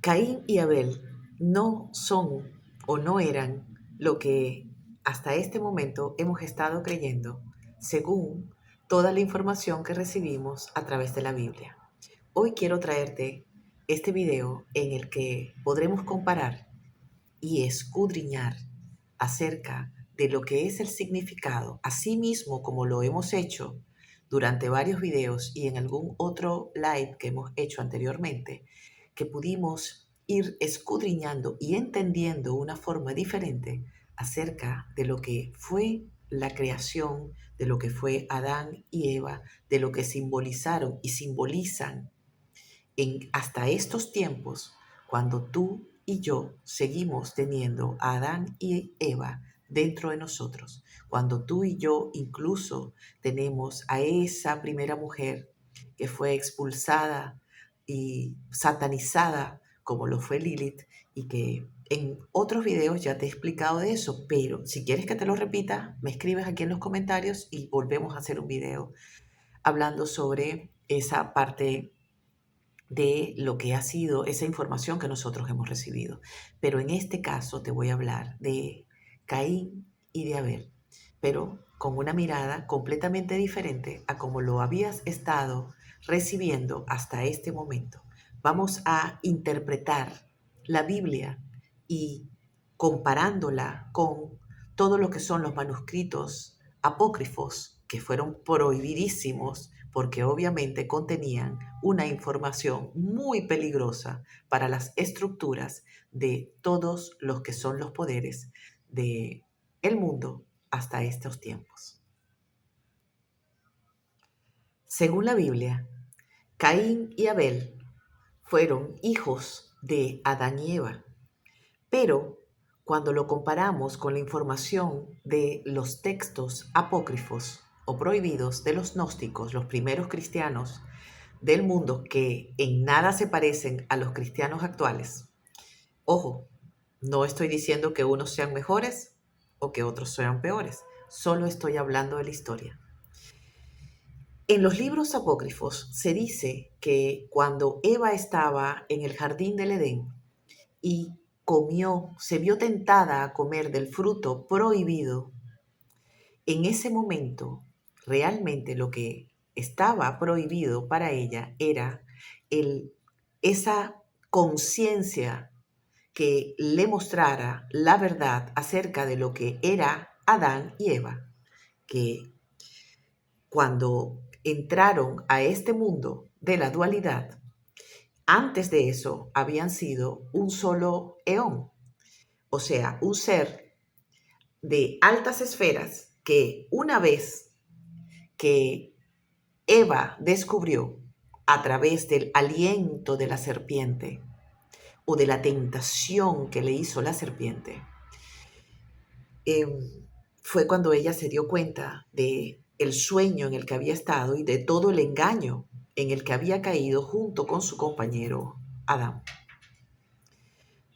Caín y Abel no son o no eran lo que hasta este momento hemos estado creyendo, según toda la información que recibimos a través de la Biblia. Hoy quiero traerte este video en el que podremos comparar y escudriñar acerca de lo que es el significado, así mismo como lo hemos hecho durante varios videos y en algún otro live que hemos hecho anteriormente, que pudimos ir escudriñando y entendiendo una forma diferente acerca de lo que fue la creación, de lo que fue Adán y Eva, de lo que simbolizaron y simbolizan hasta estos tiempos, cuando tú y yo seguimos teniendo a Adán y Eva dentro de nosotros, cuando tú y yo incluso tenemos a esa primera mujer que fue expulsada y satanizada como lo fue Lilith, y que en otros videos ya te he explicado de eso, pero si quieres que te lo repita, me escribes aquí en los comentarios y volvemos a hacer un video hablando sobre esa parte de lo que ha sido esa información que nosotros hemos recibido. Pero en este caso te voy a hablar de Caín y de Abel, pero con una mirada completamente diferente a como lo habías estado recibiendo hasta este momento. Vamos a interpretar la Biblia y comparándola con todo lo que son los manuscritos apócrifos que fueron prohibidísimos porque obviamente contenían una información muy peligrosa para las estructuras de todos los que son los poderes de el mundo hasta estos tiempos. Según la Biblia, Caín y Abel fueron hijos de Adán y Eva, pero cuando lo comparamos con la información de los textos apócrifos o prohibidos de los gnósticos, los primeros cristianos del mundo que en nada se parecen a los cristianos actuales. Ojo, no estoy diciendo que unos sean mejores o que otros sean peores, solo estoy hablando de la historia. En los libros apócrifos se dice que cuando Eva estaba en el jardín del Edén y se vio tentada a comer del fruto prohibido, en ese momento realmente lo que estaba prohibido para ella era esa conciencia que le mostrara la verdad acerca de lo que era Adán y Eva, que cuando entraron a este mundo de la dualidad, antes de eso habían sido un solo eón, o sea, un ser de altas esferas que una vez que Eva descubrió a través del aliento de la serpiente o de la tentación que le hizo la serpiente, eh, fue cuando ella se dio cuenta de el sueño en el que había estado y de todo el engaño en el que había caído junto con su compañero Adán.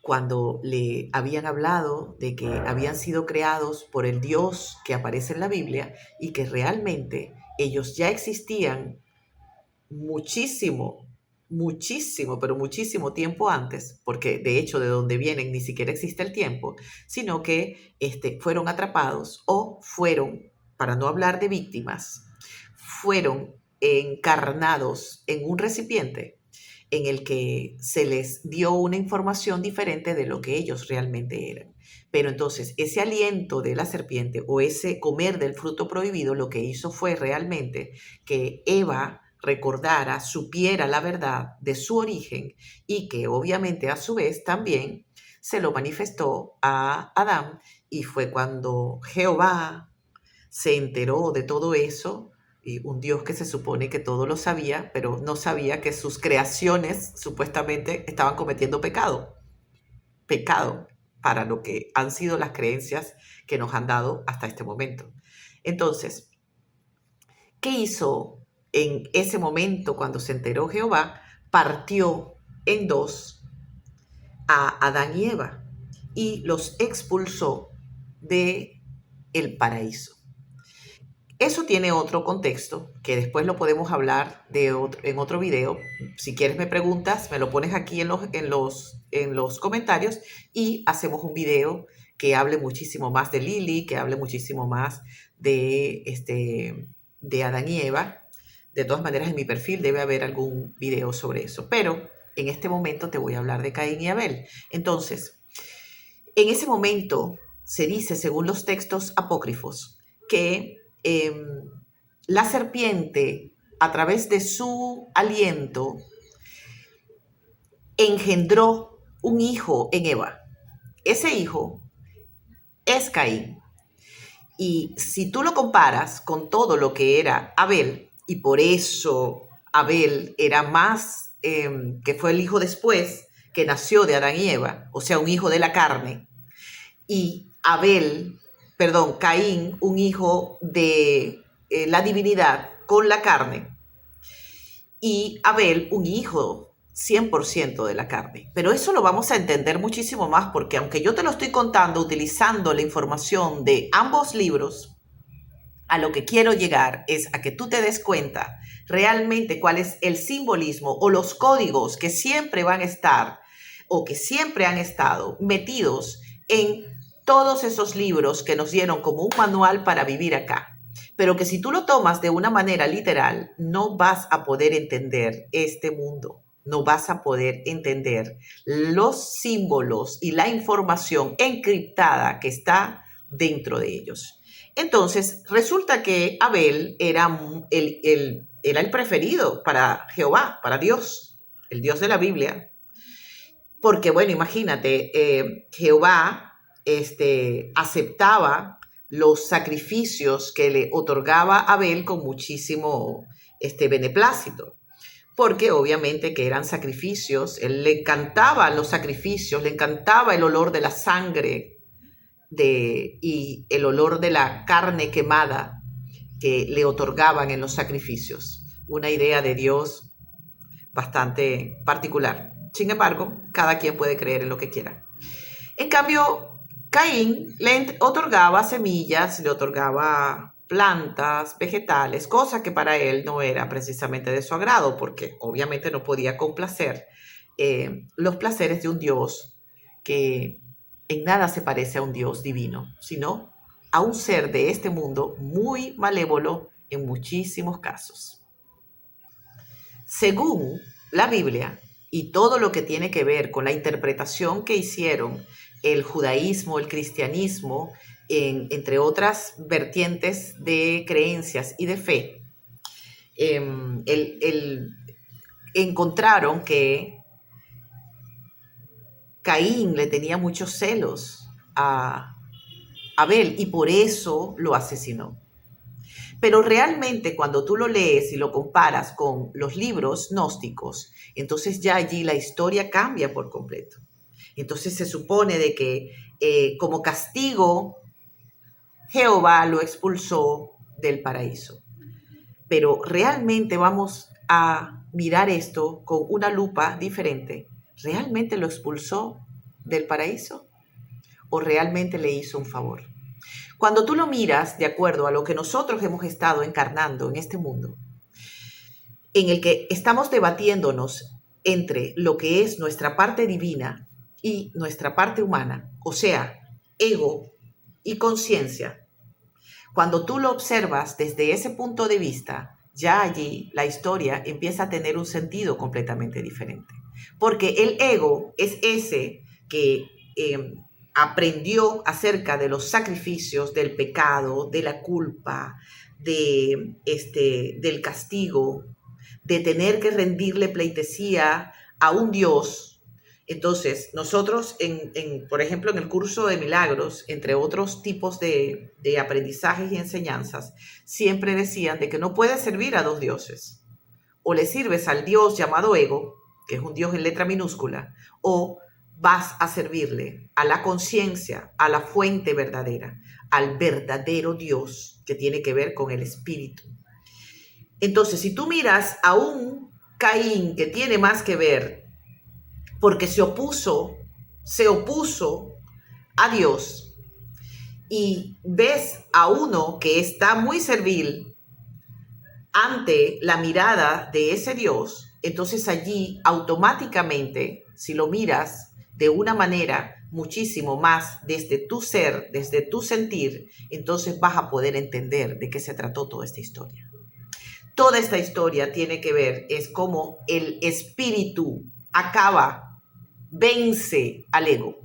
Cuando le habían hablado de que habían sido creados por el Dios que aparece en la Biblia y que realmente ellos ya existían muchísimo, muchísimo, pero muchísimo tiempo antes, porque de hecho de donde vienen ni siquiera existe el tiempo, sino que fueron atrapados o fueron, para no hablar de víctimas, fueron encarnados en un recipiente en el que se les dio una información diferente de lo que ellos realmente eran. Pero entonces ese aliento de la serpiente o ese comer del fruto prohibido lo que hizo fue realmente que Eva recordara, supiera la verdad de su origen y que obviamente a su vez también se lo manifestó a Adán, y fue cuando Jehová se enteró de todo eso, y un Dios que se supone que todo lo sabía, pero no sabía que sus creaciones supuestamente estaban cometiendo pecado para lo que han sido las creencias que nos han dado hasta este momento. Entonces, ¿qué hizo en ese momento cuando se enteró Jehová? Partió en dos a Adán y Eva y los expulsó de el paraíso. Eso tiene otro contexto que después lo podemos hablar en otro video. Si quieres me preguntas, me lo pones aquí en los comentarios y hacemos un video que hable muchísimo más de Lili, que hable muchísimo más de Adán y Eva. De todas maneras, en mi perfil debe haber algún video sobre eso. Pero en este momento te voy a hablar de Caín y Abel. Entonces, en ese momento se dice, según los textos apócrifos, que la serpiente, a través de su aliento, engendró un hijo en Eva. Ese hijo es Caín. Y si tú lo comparas con todo lo que era Abel, y por eso Abel era más, que fue el hijo después, que nació de Adán y Eva, o sea, un hijo de la carne, y Caín, un hijo de la divinidad con la carne, y Abel, un hijo 100% de la carne. Pero eso lo vamos a entender muchísimo más porque aunque yo te lo estoy contando utilizando la información de ambos libros, a lo que quiero llegar es a que tú te des cuenta realmente cuál es el simbolismo o los códigos que siempre van a estar o que siempre han estado metidos en todos esos libros que nos dieron como un manual para vivir acá. Pero que si tú lo tomas de una manera literal, no vas a poder entender este mundo. No vas a poder entender los símbolos y la información encriptada que está dentro de ellos. Entonces, resulta que Abel era el preferido para Jehová, para Dios, el Dios de la Biblia. Porque, bueno, imagínate, Jehová aceptaba los sacrificios que le otorgaba Abel con muchísimo beneplácito. Porque obviamente que eran sacrificios, él le encantaban los sacrificios, le encantaba el olor de la sangre y el olor de la carne quemada que le otorgaban en los sacrificios. Una idea de Dios bastante particular. Sin embargo, cada quien puede creer en lo que quiera. En cambio, Caín le otorgaba semillas, le otorgaba plantas, vegetales, cosa que para él no era precisamente de su agrado, porque obviamente no podía complacer los placeres de un Dios que en nada se parece a un Dios divino, sino a un ser de este mundo muy malévolo en muchísimos casos. Según la Biblia y todo lo que tiene que ver con la interpretación que hicieron el judaísmo, el cristianismo, entre otras vertientes de creencias y de fe, encontraron que Caín le tenía muchos celos a Abel y por eso lo asesinó. Pero realmente cuando tú lo lees y lo comparas con los libros gnósticos, entonces ya allí la historia cambia por completo. Entonces se supone de que como castigo Jehová lo expulsó del paraíso. Pero realmente vamos a mirar esto con una lupa diferente. ¿Realmente lo expulsó del paraíso? ¿O realmente le hizo un favor? Cuando tú lo miras de acuerdo a lo que nosotros hemos estado encarnando en este mundo, en el que estamos debatiéndonos entre lo que es nuestra parte divina y nuestra parte humana, o sea, ego y conciencia, cuando tú lo observas desde ese punto de vista, ya allí la historia empieza a tener un sentido completamente diferente. Porque el ego es ese que aprendió acerca de los sacrificios, del pecado, de la culpa, del castigo, de tener que rendirle pleitesía a un Dios. Entonces, nosotros, por ejemplo, en el curso de milagros, entre otros tipos de aprendizajes y enseñanzas, siempre decían de que no puedes servir a dos dioses. O le sirves al Dios llamado ego, que es un Dios en letra minúscula, o vas a servirle a la conciencia, a la fuente verdadera, al verdadero Dios que tiene que ver con el espíritu. Entonces, si tú miras a un Caín que tiene más que ver, porque se opuso a Dios, y ves a uno que está muy servil ante la mirada de ese Dios, entonces allí automáticamente, si lo miras de una manera muchísimo más desde tu ser, desde tu sentir, entonces vas a poder entender de qué se trató toda esta historia. Toda esta historia tiene que ver, es como el espíritu acaba, vence al ego.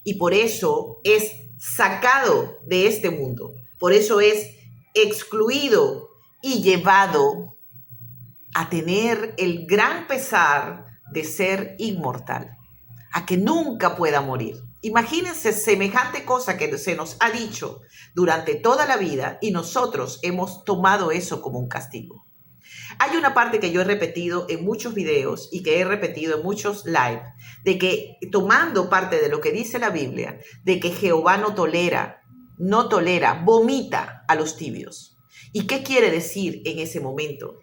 Y por eso es sacado de este mundo. Por eso es excluido y llevado a tener el gran pesar de ser inmortal, a que nunca pueda morir. Imagínense semejante cosa que se nos ha dicho durante toda la vida y nosotros hemos tomado eso como un castigo. Hay una parte que yo he repetido en muchos videos y que he repetido en muchos live, de que tomando parte de lo que dice la Biblia, de que Jehová no tolera, vomita a los tibios. ¿Y qué quiere decir en ese momento,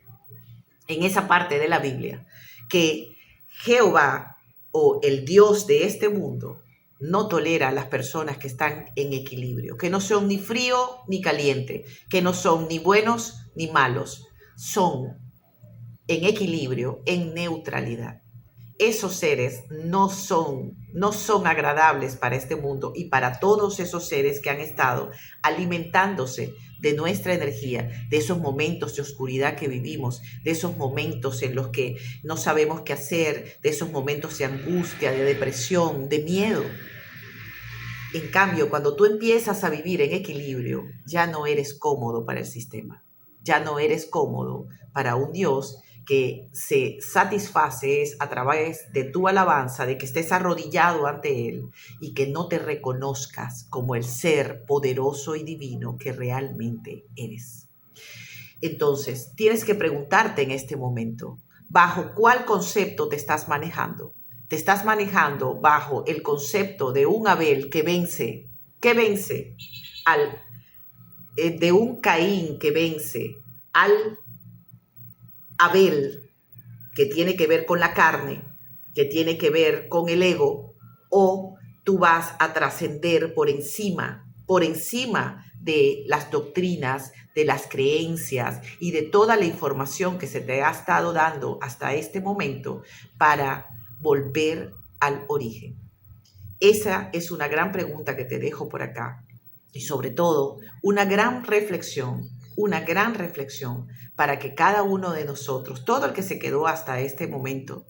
en esa parte de la Biblia? Que Jehová o el Dios de este mundo no tolera a las personas que están en equilibrio, que no son ni frío ni caliente, que no son ni buenos ni malos, son en equilibrio, en neutralidad. Esos seres no son agradables para este mundo y para todos esos seres que han estado alimentándose de nuestra energía, de esos momentos de oscuridad que vivimos, de esos momentos en los que no sabemos qué hacer, de esos momentos de angustia, de depresión, de miedo. En cambio, cuando tú empiezas a vivir en equilibrio, ya no eres cómodo para el sistema, ya no eres cómodo para un Dios que se satisface a través de tu alabanza, de que estés arrodillado ante Él y que no te reconozcas como el ser poderoso y divino que realmente eres. Entonces, tienes que preguntarte en este momento, ¿bajo cuál concepto te estás manejando? ¿Te estás manejando bajo el concepto de un Abel que vence, al, de un Caín que vence al Abel, que tiene que ver con la carne, que tiene que ver con el ego, o tú vas a trascender por encima de las doctrinas, de las creencias y de toda la información que se te ha estado dando hasta este momento para volver al origen? Esa es una gran pregunta que te dejo por acá y sobre todo una gran reflexión para que cada uno de nosotros, todo el que se quedó hasta este momento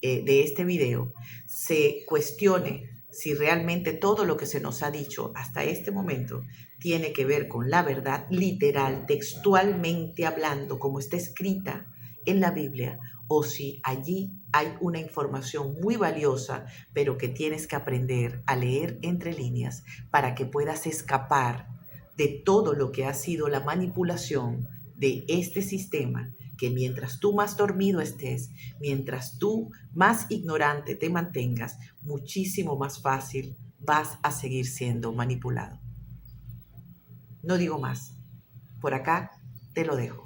de este video, se cuestione si realmente todo lo que se nos ha dicho hasta este momento tiene que ver con la verdad literal, textualmente hablando, como está escrita en la Biblia, o si allí hay una información muy valiosa, pero que tienes que aprender a leer entre líneas para que puedas escapar de todo lo que ha sido la manipulación de este sistema, que mientras tú más dormido estés, mientras tú más ignorante te mantengas, muchísimo más fácil vas a seguir siendo manipulado. No digo más. Por acá te lo dejo.